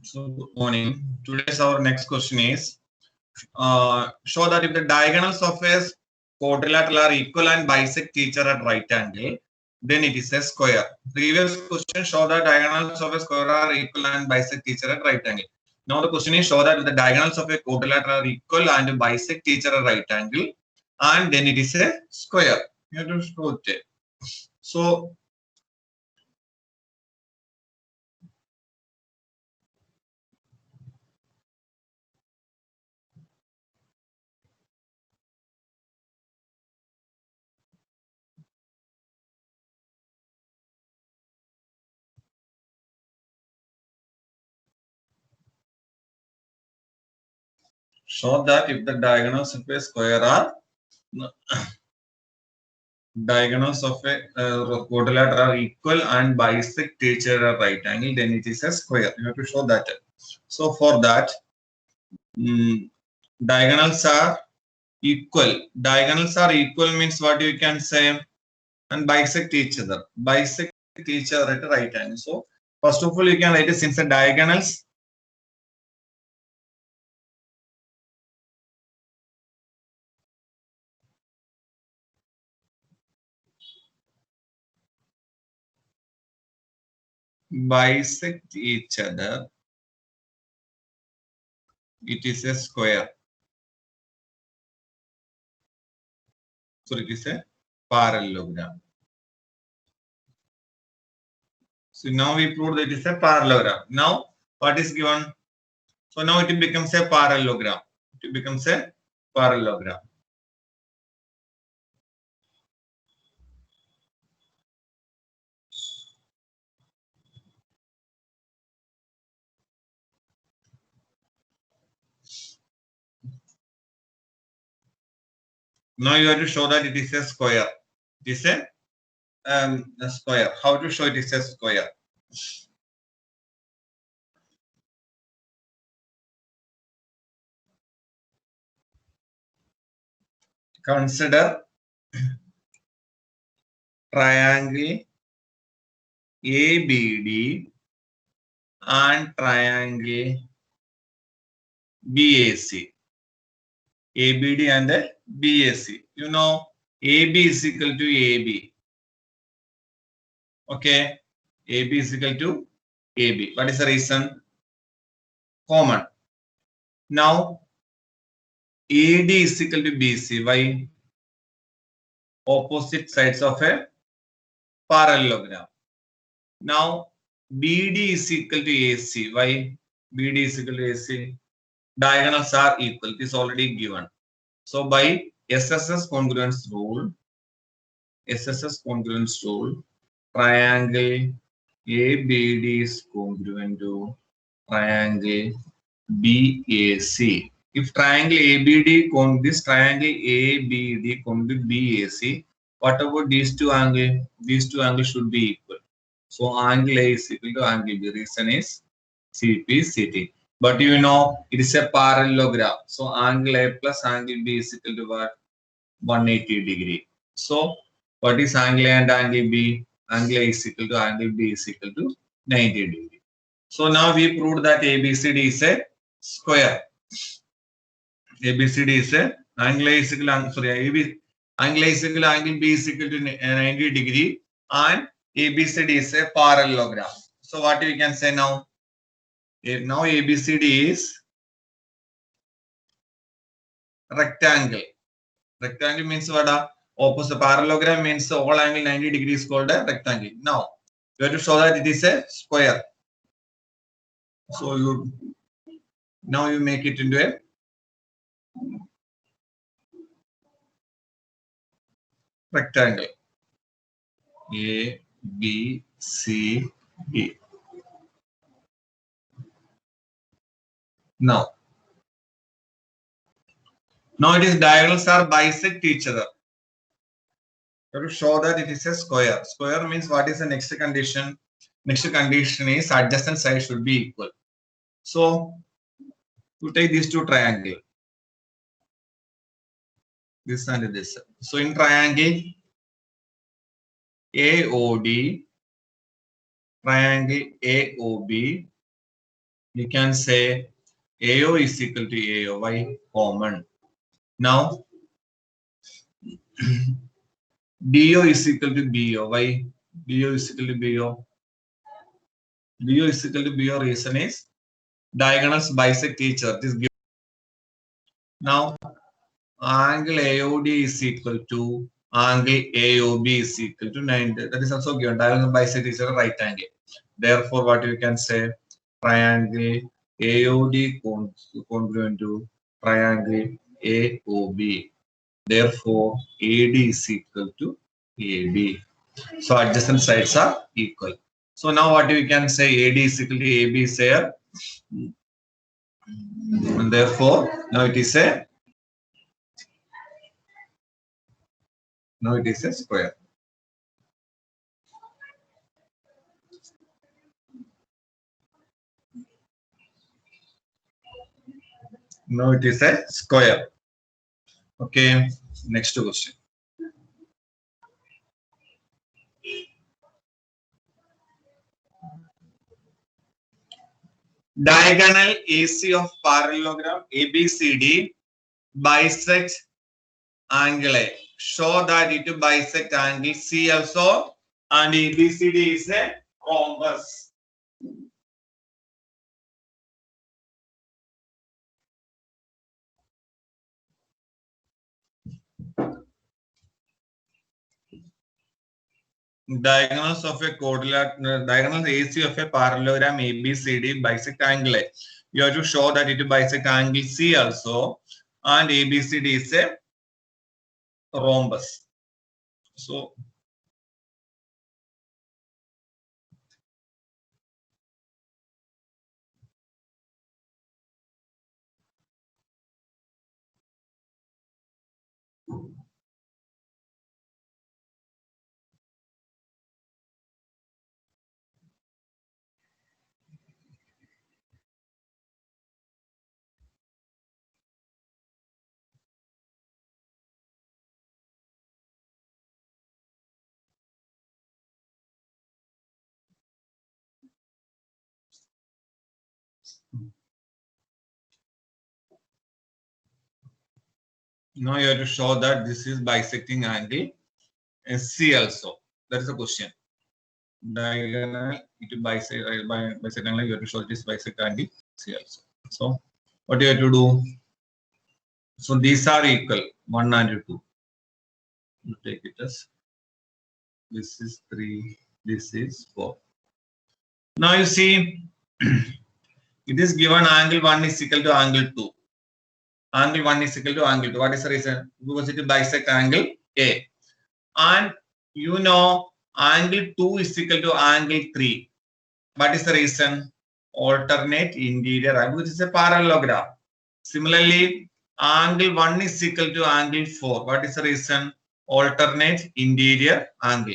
So good morning. Today's our next question is show that if the diagonals of a quadrilateral are equal and bisect each other at right angle, then it is a square. Previous question show that diagonals of a square are equal and bisect each other at right angle. Now the question is show that if the diagonals of a quadrilateral are equal and bisect each other at right angle, and then it is a square. You have to show it. So show that if the diagonals of a square are diagonals of a quadrilateral are equal and bisect each other at right angle, then it is a square. You have to show that. So for that, diagonals are equal. Diagonals are equal means what you can say, and bisect each other. Bisect each other at right angle. So first of all, you can write it since the diagonals bisect each other, it is a square. So it is a parallelogram. So now we proved that it is a parallelogram. Now what is given? So now it becomes a parallelogram. It becomes a parallelogram. Now you have to show that it is a square. It is a square. How to show it is a square? Consider triangle ABD and triangle BAC. ABD and BAC. You know, AB is equal to AB. Okay. AB is equal to AB. What is the reason? Common. Now, AD is equal to BC. Why? Opposite sides of a parallelogram. Now, BD is equal to AC. Why? BD is equal to AC. Diagonals are equal. It is already given. So, by SSS congruence rule, triangle ABD is congruent to triangle BAC. If triangle ABD this triangle ABD congruent BAC, what about these two angles? These two angles should be equal. So angle A is equal to angle B. Reason is CP/CT. But you know it is a parallelogram. So angle A plus angle B is equal to what? 180 degree. So what is angle A and angle B? Angle A is equal to angle B is equal to 90 degree. So now we proved that ABCD is a square. ABCD is a angle A is equal to angle A is equal to angle B is equal to 90 degree, and ABCD is a parallelogram. So what we can say now? Now ABCD is rectangle. Rectangle means what? Opposite parallelogram means all angle 90 degrees called a rectangle. Now you have to show that it is a square. So you make it into a rectangle. A, B, C, D. Now it is diagonals are bisect each other. You have to show that it is a square. Square means what is the next condition? Next condition is adjacent sides should be equal. So you take these two triangles, this and this. So in triangle AOD, triangle AOB, you can say AO is equal to AOY common. Now BO is equal to BO. Why? BO is equal to BO. BO is equal to BO. Reason is diagonals bisect each other. This given. Now angle AOD is equal to angle AOB is equal to 90. That is also given. Diagonals bisect each other, right angle. Therefore, what you can say, triangle AOD congruent to triangle AOB. Therefore, AD is equal to AB. So adjacent sides are equal. So now what we can say, AD is equal to AB is here. And therefore, now it is a square. Now it is a square. Okay, next question. Diagonal AC of parallelogram ABCD bisect angle A. Show that it bisect angle C also, and ABCD is a rhombus. Diagonals of a diagonal AC of a parallelogram ABCD bisect angle A. You have to show that it bisect angle C also, and ABCD is a rhombus. So now you have to show that this is bisecting angle C also. That is the question. Diagonal it bisect angle, you have to show this bisect angle C also. So what you have to do? So these are equal, 1 and 2. You take it as this is 3, this is 4. Now you see, it is given angle 1 is equal to angle 2. Angle 1 is equal to angle 2. What is the reason? Because it bisect angle A. And you know, angle 2 is equal to angle 3. What is the reason? Alternate interior angle, which is a parallelogram. Similarly, angle 1 is equal to angle 4. What is the reason? Alternate interior angle.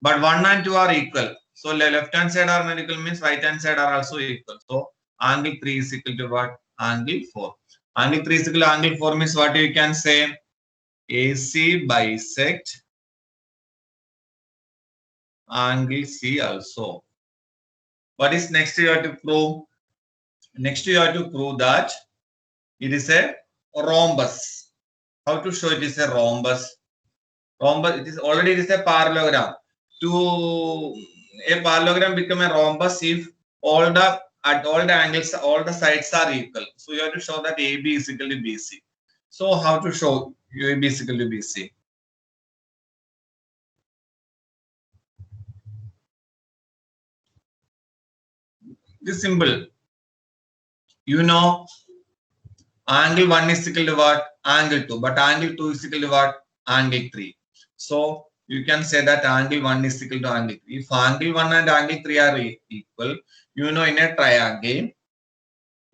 But 1 and 2 are equal. So left hand side are not equal means right hand side are also equal. So angle 3 is equal to what? Angle 4. Angle 3 is equal to angle 4 means what you can say? AC bisect angle C also. What is next you have to prove? Next you have to prove that it is a rhombus. How to show it is a rhombus? Rhombus, it is a parallelogram. To a parallelogram become a rhombus if at all the angles, all the sides are equal. So you have to show that AB is equal to BC. So how to show AB is equal to BC? It is simple. You know, angle 1 is equal to what? Angle 2. But angle 2 is equal to what? Angle 3. So you can say that angle 1 is equal to angle 3. If angle 1 and angle 3 are equal, you know, in a triangle,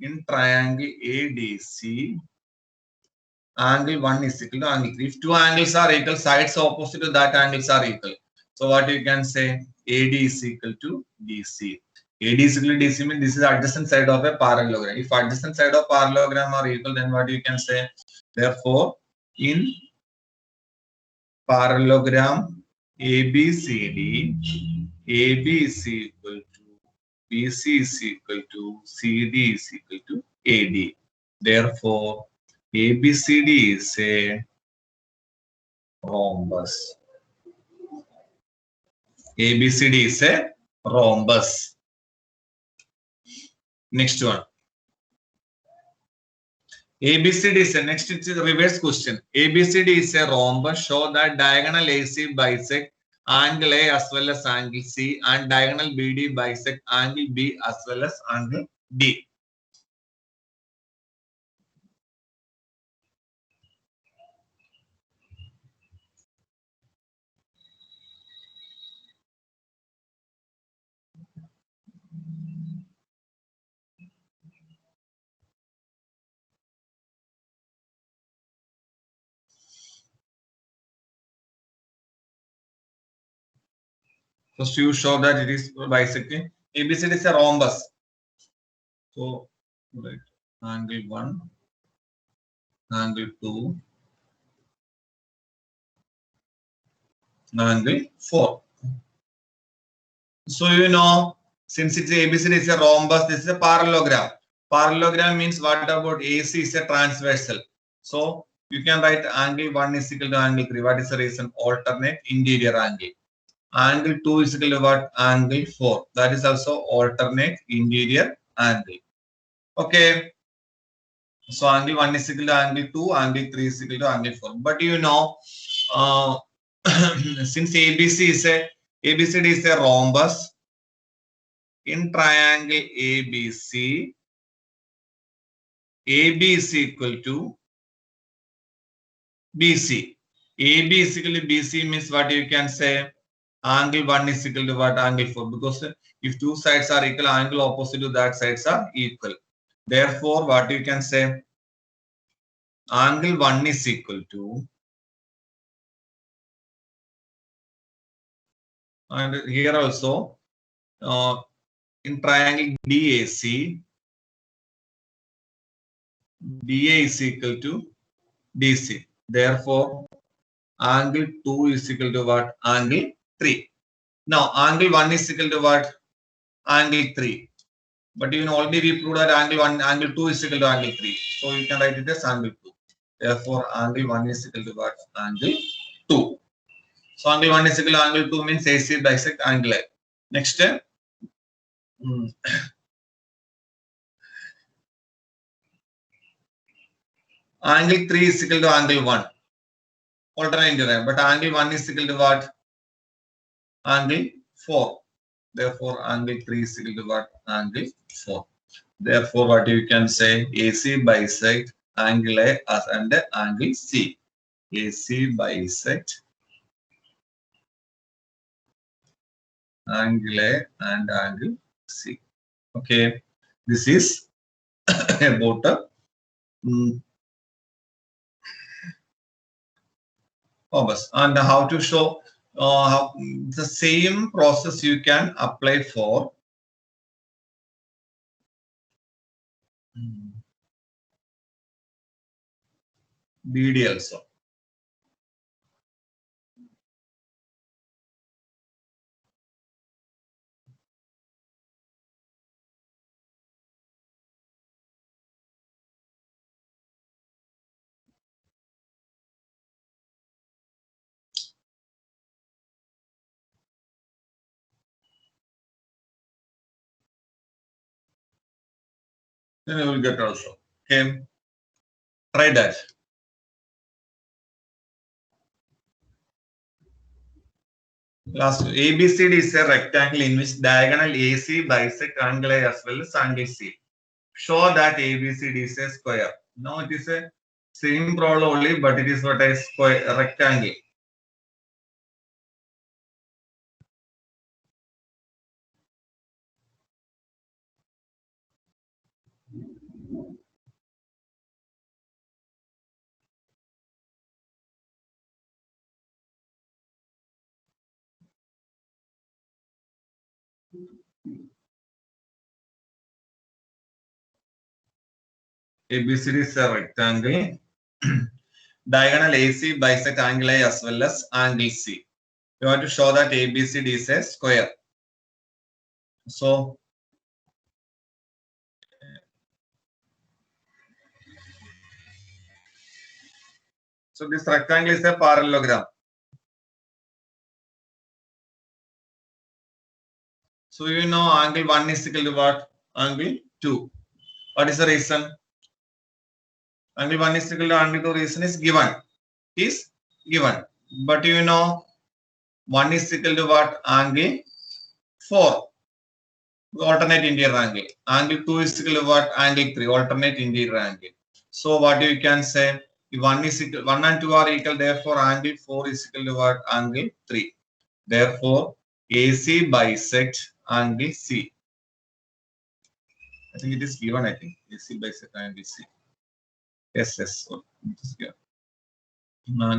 ADC, angle 1 is equal to angle 3. If two angles are equal, sides opposite to that angles are equal. So what you can say? AD is equal to DC. AD is equal to DC means this is adjacent side of a parallelogram. If adjacent side of parallelogram are equal, then what you can say? Therefore, in parallelogram ABCD, AB is equal BC is equal to CD is equal to AD. Therefore, ABCD is a rhombus. ABCD is a rhombus. Next one. ABCD is a next. It's a reverse question. ABCD is a rhombus. Show that diagonal AC bisect angle A as well as angle C, and diagonal BD bisect angle B as well as angle D. First, you show that it is bisecting. ABCD is a rhombus. So, right, angle 1, angle 2, angle 4. So, you know, since it's ABCD is a rhombus, this is a parallelogram. Parallelogram means what about AC is a transversal. So, you can write angle 1 is equal to angle 3. What is the reason? Alternate interior angle. Angle 2 is equal to what? Angle 4. That is also alternate interior angle. Okay. So angle 1 is equal to angle 2, angle 3 is equal to angle 4. But you know, since ABCD is a rhombus, in triangle ABC, AB is equal to BC. AB is equal to BC means what you can say? Angle 1 is equal to what? Angle 4. Because if two sides are equal, angle opposite to that sides are equal. Therefore, what you can say? Angle 1 is equal to, and here also in triangle DAC, DA is equal to DC. Therefore, angle 2 is equal to what? Angle 3. Now, angle 1 is equal to what? Angle 3. But you know, already we proved that angle 2 is equal to angle 3. So you can write it as angle 2. Therefore, angle 1 is equal to what? Angle 2. So angle 1 is equal to angle 2 means AC bisect angle A. Next, angle 3 is equal to angle 1. Alternate interior. But angle 1 is equal to what? Angle 4. Therefore, angle 3 is equal to what? Angle 4. Therefore, what you can say? AC bisect angle A as and angle C. AC bisect angle A and angle C. Okay. This is about a rhombus. And how to show how the same process you can apply for BD also. Then you will get also. Okay. Try that. Last, ABCD is a rectangle in which diagonal AC bisect angle A as well as angle C. Show that ABCD is a square. Now it is a same problem only, but it is what a square, a rectangle. ABCD is a rectangle. Diagonal AC bisect angle A as well as angle C. You want to show that ABCD is a square. So So this rectangle is a parallelogram. So you know angle 1 is equal to what? Angle 2. What is the reason? Angle 1 is equal to angle 2 reason is given. Is given. But you know 1 is equal to what? Angle 4. Alternate interior angle. Angle 2 is equal to what? Angle 3. Alternate interior angle. So what you can say? If 1 is equal, 1 and 2 are equal, therefore angle 4 is equal to what? Angle 3. Therefore AC bisect angle C. I think it is given, I think. AC bisect angle C. Yes. So it is given. Now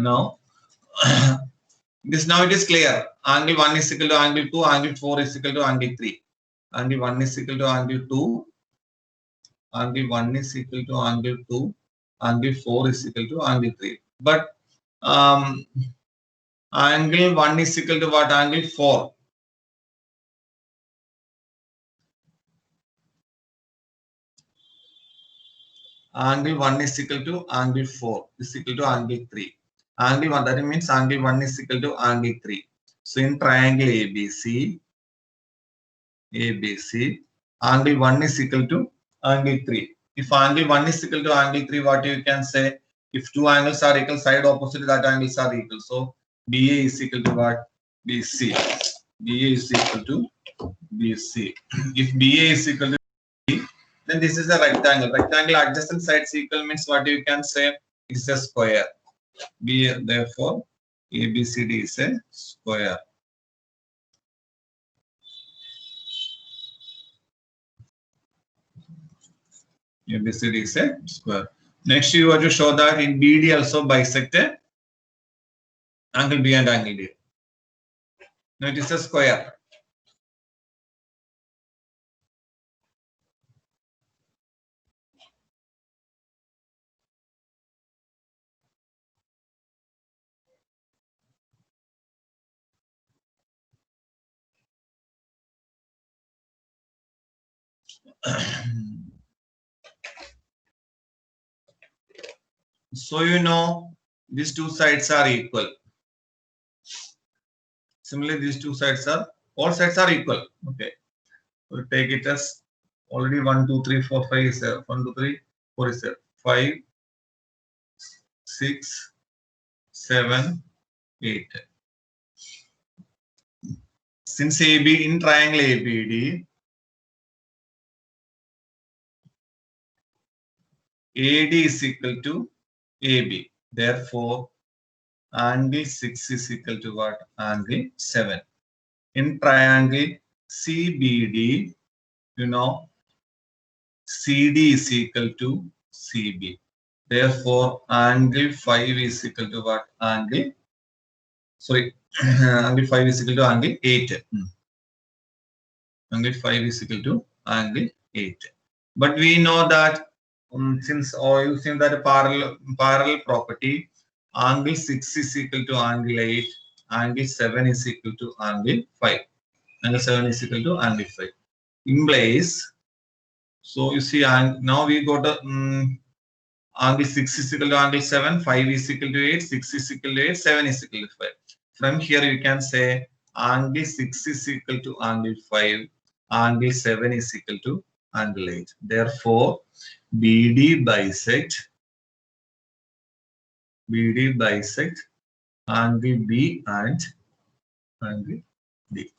now it is clear. Angle 1 is equal to angle 2, angle 4 is equal to angle 3. Angle 1 is equal to angle 2, angle 1 is equal to angle 2, angle 4 is equal to angle 3. But angle 1 is equal to what? Angle 4. Angle 1 is equal to angle 4 is equal to angle 3. Angle 1, that means angle 1 is equal to angle 3. So in triangle ABC, angle 1 is equal to angle 3. If angle 1 is equal to angle 3, what you can say? If two angles are equal, side opposite that angles are equal. So BA is equal to what? BC. BA is equal to BC. If BA is equal to B, then this is a rectangle. Rectangle adjacent sides equal means what you can say? It is a square. BA, therefore ABCD is a square. ABCD is a square. Next, you have to show that in BD also bisect angle B and angle D. Now it is a square. So you know these two sides are equal. Similarly, these two sides are, all sides are equal. Okay. So take it as already 1, 2, 3, 4, 5 is there. 1, 2, 3, 4 is there. 5, 6, 7, 8. Since AB in triangle ABD, AD is equal to AB. Therefore, angle 6 is equal to what? Angle 7. In triangle CBD, you know, CD is equal to CB. Therefore, angle 5 is equal to what? Angle, sorry, angle 5 is equal to angle 8. Angle 5 is equal to angle 8. But we know that since using that parallel property, angle 6 is equal to angle 8, angle 7 is equal to angle 5. Angle 7 is equal to angle 5. Implies, so you see, now we got a angle 6 is equal to angle 7, 5 is equal to 8, 6 is equal to 8, 7 is equal to 5. From here you can say angle 6 is equal to angle 5, angle 7 is equal to angle 8. Therefore, BD bisect angle B and angle D.